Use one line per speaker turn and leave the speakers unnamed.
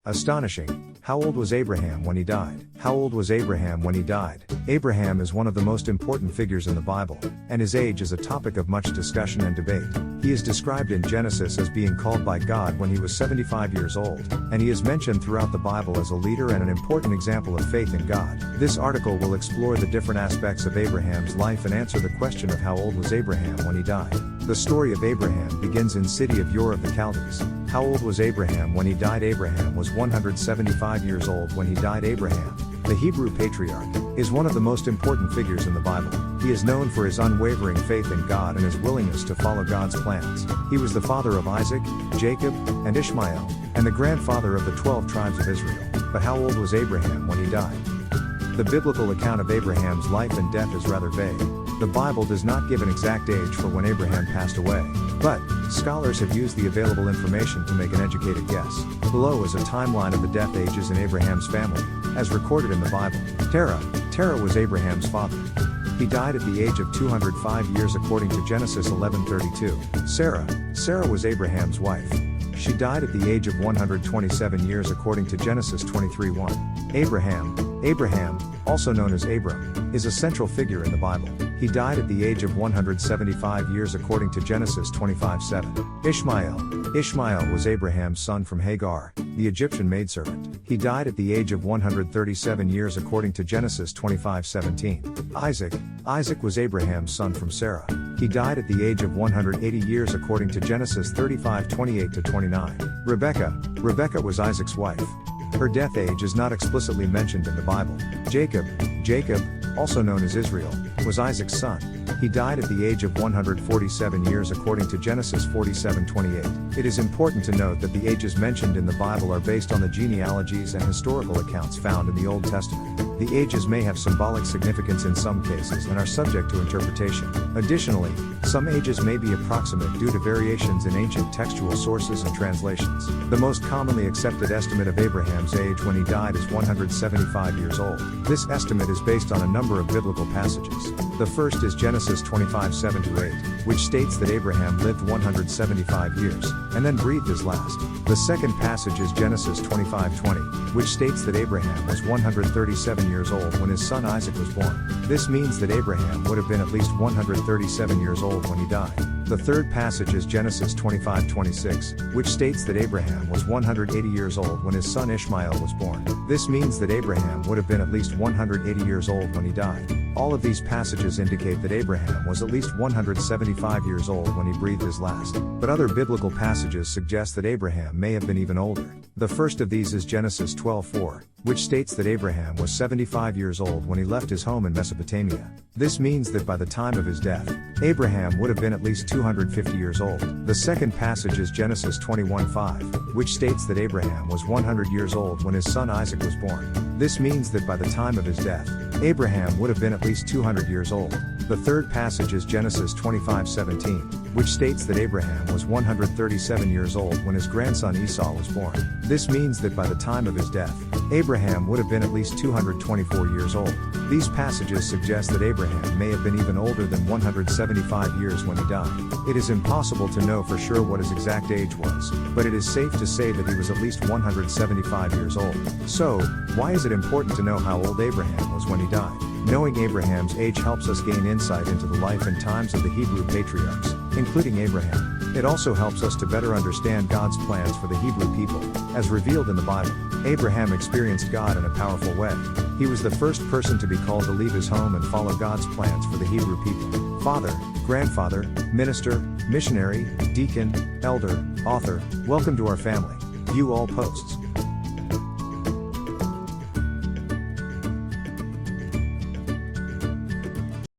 Astonishing. How old was Abraham when he died? How old was Abraham when he died? Abraham is one of the most important figures in the Bible, and his age is a topic of much discussion and debate. He is described in Genesis as being called by God when he was 75 years old, and he is mentioned throughout the Bible as a leader and an important example of faith in God. This article will explore the different aspects of Abraham's life and answer the question of how old was Abraham when he died. The story of Abraham begins in city of Ur of the Chaldees. How old was Abraham when he died? Abraham was 175 years old when he died. Abraham, the Hebrew patriarch, is one of the most important figures in the Bible. He is known for his unwavering faith in God and his willingness to follow God's plans. He was the father of Isaac, Jacob, and Ishmael, and the grandfather of the 12 tribes of Israel. But how old was Abraham when he died? The biblical account of Abraham's life and death is rather vague. The Bible does not give an exact age for when Abraham passed away, but scholars have used the available information to make an educated guess. Below is a timeline of the death ages in Abraham's family, as recorded in the Bible. Terah was Abraham's father. He died at the age of 205 years according to Genesis 11:32. Sarah was Abraham's wife. She died at the age of 127 years according to Genesis 23:1. Abraham, also known as Abram, is a central figure in the Bible. He died at the age of 175 years according to Genesis 25:7. Ishmael was Abraham's son from Hagar, the Egyptian maidservant. He died at the age of 137 years according to Genesis 25:17. Isaac was Abraham's son from Sarah. He died at the age of 180 years according to Genesis 35:28-29. Rebekah was Isaac's wife. Her death age is not explicitly mentioned in the Bible. Jacob, also known as Israel, was Isaac's son. He died at the age of 147 years according to Genesis 47:28. It is important to note that the ages mentioned in the Bible are based on the genealogies and historical accounts found in the Old Testament. The ages may have symbolic significance in some cases and are subject to interpretation. Additionally, some ages may be approximate due to variations in ancient textual sources and translations. The most commonly accepted estimate of Abraham's age when he died is 175 years old. This estimate is based on a number of biblical passages. The first is Genesis 25:7-8, which states that Abraham lived 175 years, and then breathed his last. The second passage is Genesis 25:20, which states that Abraham was 137 years old when his son Isaac was born. This means that Abraham would have been at least 137 years old when he died. The third passage is Genesis 25:26, which states that Abraham was 180 years old when his son Ishmael was born. This means that Abraham would have been at least 180 years old when he died. All of these passages indicate that Abraham was at least 175 years old when he breathed his last, but other biblical passages suggest that Abraham may have been even older. The first of these is Genesis 12:4, which states that Abraham was 75 years old when he left his home in Mesopotamia. This means that by the time of his death, Abraham would have been at least 250 years old. The second passage is Genesis 21:5, which states that Abraham was 100 years old when his son Isaac was born. This means that by the time of his death, Abraham would have been at least 200 years old. The third passage is Genesis 25:17, which states that Abraham was 137 years old when his grandson Esau was born. This means that by the time of his death, Abraham would have been at least 224 years old. These passages suggest that Abraham may have been even older than 175 years when he died. It is impossible to know for sure what his exact age was, but it is safe to say that he was at least 175 years old. So, why is it important to know how old Abraham was when he died? Knowing Abraham's age helps us gain insight into the life and times of the Hebrew patriarchs, including Abraham. It also helps us to better understand God's plans for the Hebrew people, as revealed in the Bible. Abraham experienced God in a powerful way. He was the first person to be called to leave his home and follow God's plans for the Hebrew people. Father, grandfather, minister, missionary, deacon, elder, author, welcome to our family. View all posts.